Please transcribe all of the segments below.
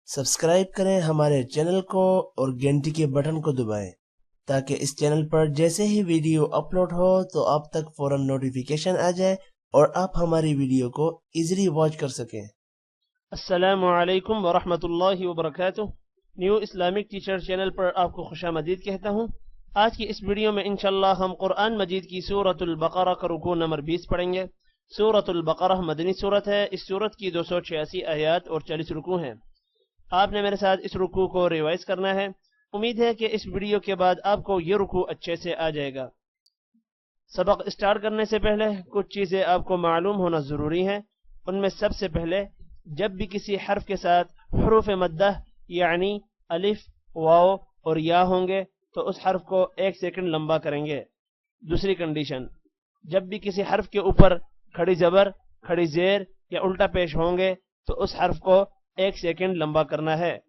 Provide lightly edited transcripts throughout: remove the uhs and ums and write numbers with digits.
सब्सक्राइब करें हमारे चैनल को और घंटी के बटन को दबाएं ताकि इस चैनल पर जैसे ही वीडियो अपलोड हो तो आप तक फौरन नोटिफिकेशन आ जाए और आप हमारी वीडियो को इजीली वॉच कर सकें। अस्सलामु अलैकुम वरहमतुल्लाहि वबरकातुह। न्यू इस्लामिक टीचर चैनल पर आपको खुशामदीद कहता हूँ। आज की इस वीडियो में इंशाअल्लाह हम कुरान मजीद की सूरतुल बकरा का रुकू नंबर 20 पढ़ेंगे। सूरतुल बकरा मदनी सूरत है। इस सूरत की 286 आयत और 40 रुकू हैं। आपने मेरे साथ इस रुकू को रिवाइज करना है। उम्मीद है कि इस वीडियो के बाद आपको ये रुकू अच्छे से आ जाएगा। सबक स्टार्ट करने से पहले कुछ चीज़ें आपको मालूम होना ज़रूरी है। उनमें सबसे पहले, जब भी किसी हर्फ के साथ हरूफ मद्दा यानी अलिफ, वाव और या होंगे तो उस हर्फ को 1 सेकंड लंबा करेंगे। दूसरी कंडीशन, जब भी किसी हर्फ के ऊपर खड़ी जबर, खड़ी जेर या उल्टा पेश होंगे तो उस हर्फ को 1 सेकंड लंबा करना है।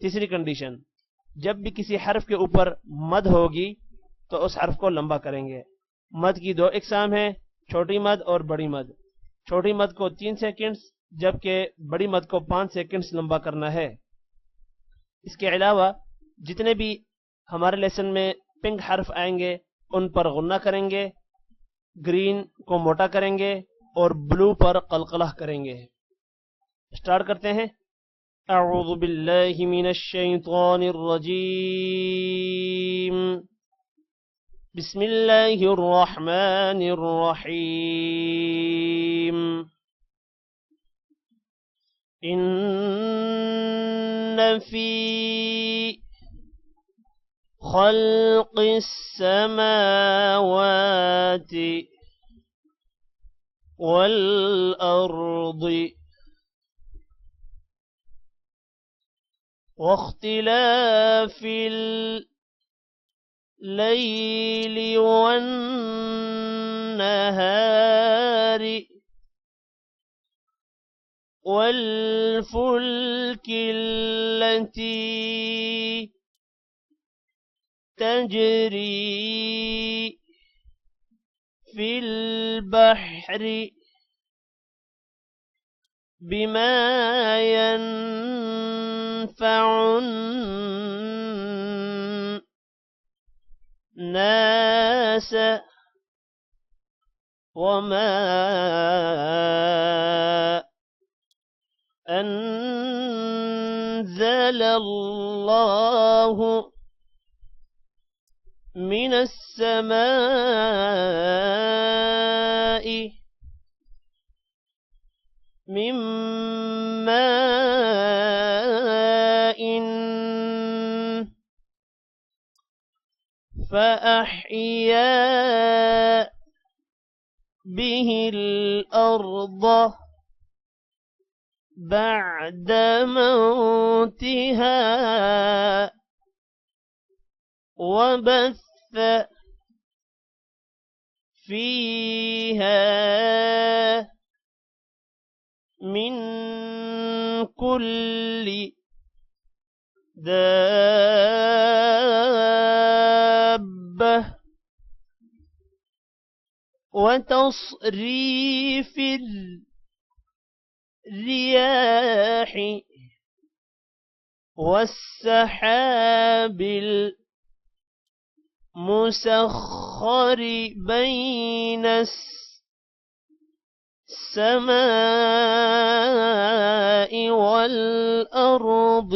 तीसरी कंडीशन, जब भी किसी हर्फ के ऊपर मद होगी तो उस हर्फ को लंबा करेंगे। मद की 2 इकसाम है, छोटी मद और बड़ी मद। छोटी मद को 3 सेकंड्स जबकि बड़ी मद को 5 सेकंड्स लंबा करना है। इसके अलावा जितने भी हमारे लेसन में पिंक हर्फ आएंगे उन पर गुन्ना करेंगे, ग्रीन को मोटा करेंगे और ब्लू पर कलकला करेंगे। स्टार्ट करते हैं। अऊज़ु बिल्लाहि मिनश शैतानिर रजीम। बिस्मिल्लाहिर रहमानिर रहीम। इन्न फी खल्क़िस समावाति वल अर्दि वख्तिलाफिल लैलि वन्नहारि वल्फुल्कि अल्लती तजरी फिल बहरि बिमा यनफ़उन नास वमा अंज़लल्लाहु मिनस समाई मिन माइन फ़अह्या बिहिल अर्द बअद मौतिहा वबस्स फीहा मिन कुल्लि दाब्बह वतस्रीफिर रियाह वस्सहाबिल मुसख्खर बैन السماء والأرض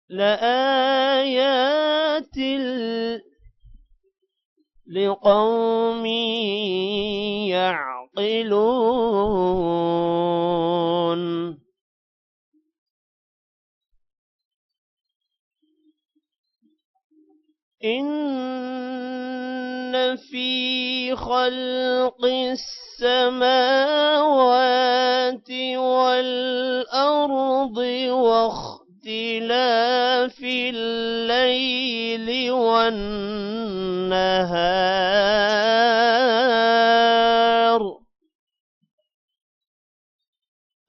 لآيات لقوم يعقلون. إن في خلق السماوات والأرض واختلاف الليل والنهار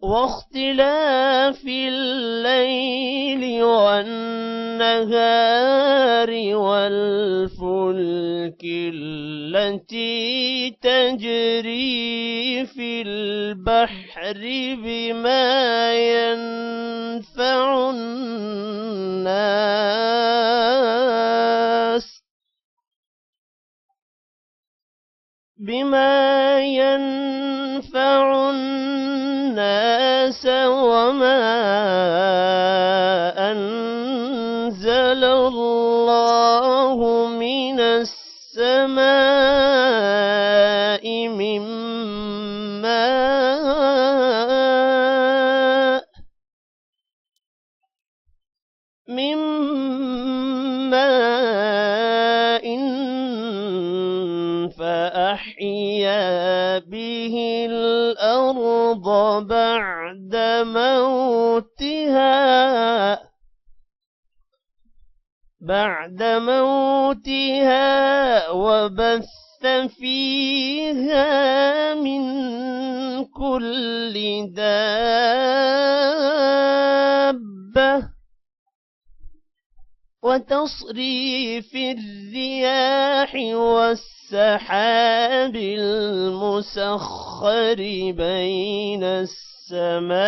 واختلاف الليل والنهار والفلك التي تجري في البحر بما ينفع الناس وما أنزل الله من السماء من ماء فأحيا به الأرض بعد موتها وبث فيها من كل دابة وتصريف الرياح والسحاب المسخر بين السماء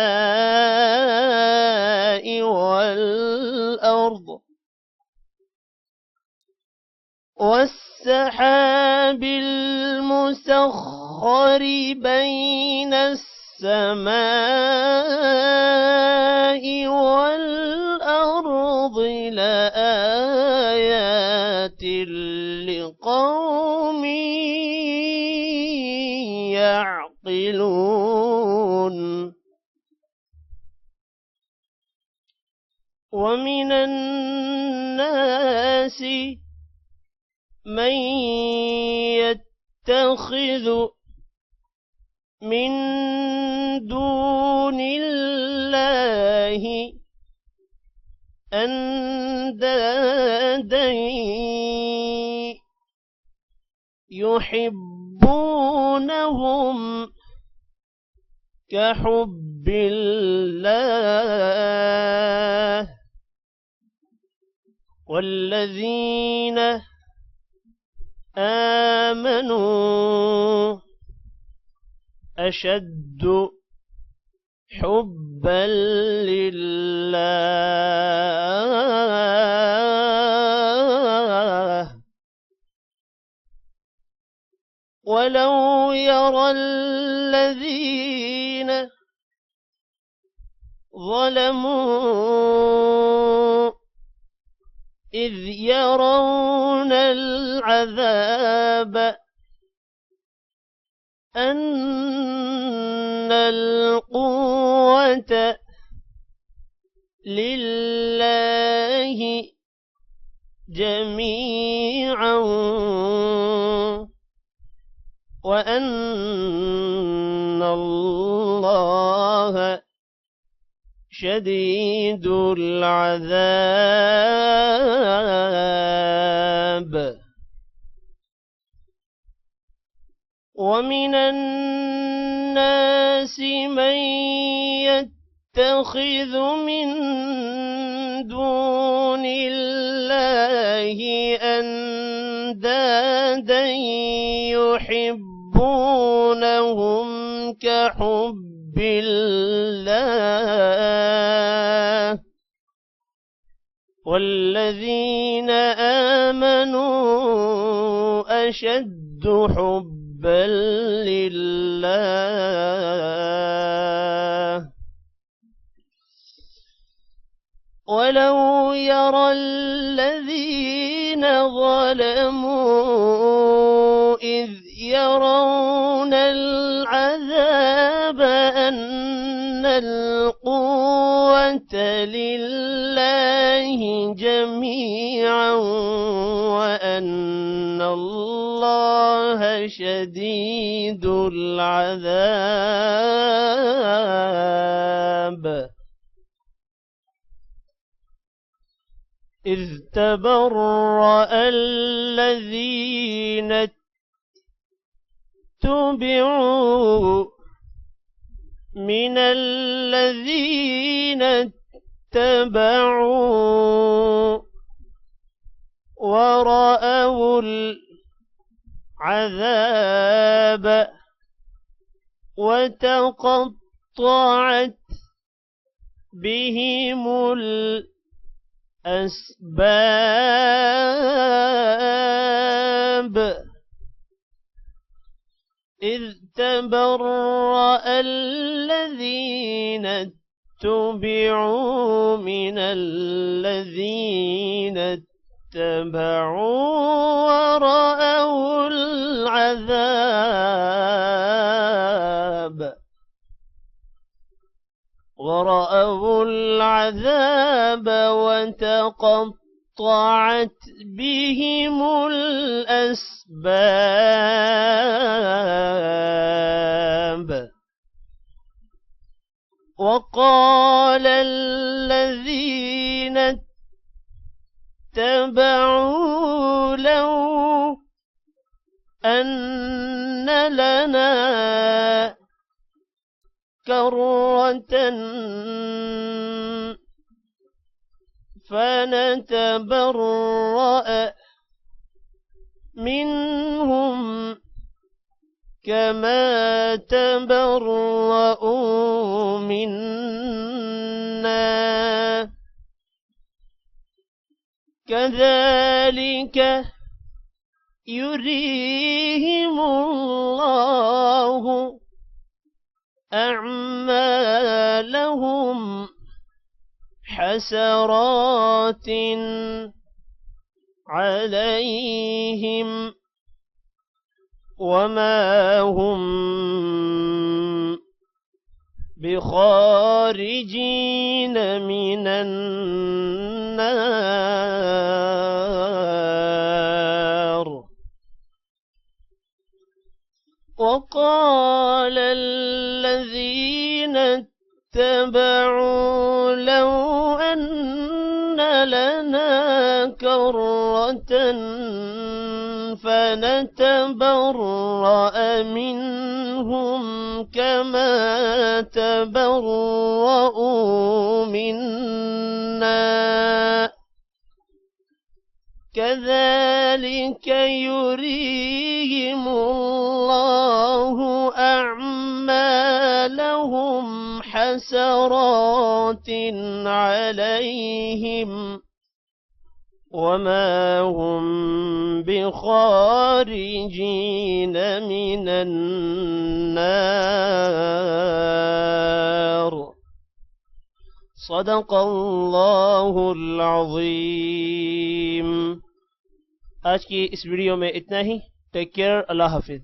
والأرض لآيات لقوم يعقلون. ومن الناس من يتخذ من دون الله أندادا يحبونهم كحب الله والذين آمنوا أشد حبا لله. ولو يرى الذين ظلموا إذ يرون العذاب أن القوة لله جميعا وأن الله شديد العذاب. ومن الناس من يتخذ من دون الله أندادا يحبونهم كحب الله والذين آمنوا أشد حبا لله. ولو يرى الذين ظلموا إذ يرون العذاب أن القوة لله جميعا وأن الله شديد العذاب. إذ تبرأ الذين اتبعوا من الذين اتبعوا ورأوا العذاب وتقطعت بهم الأسباب إذ تبرأ الذين اتبعوا من الذين اتبعوا ورأوا العذاب وتقطعت بهم الأسباب وقال الذين اتبعوا لو أن لنا كرة فنتبرأ منهم كما تبرؤوا منا كذلك يريهم الله أعمالهم حسرات عليهم وما هم بخارجين من النار. وقال الذين اتبعوا لو أن لنا كرة فنتبرأ منهم كما تبرؤوا منا كذلك يريهم الله أعمالهم حسرات عليهم وما هم بخارجين من النار. صدق الله العظيم. आज की इस वीडियो में इतना ही. Take care. अल्लाह हाफिज.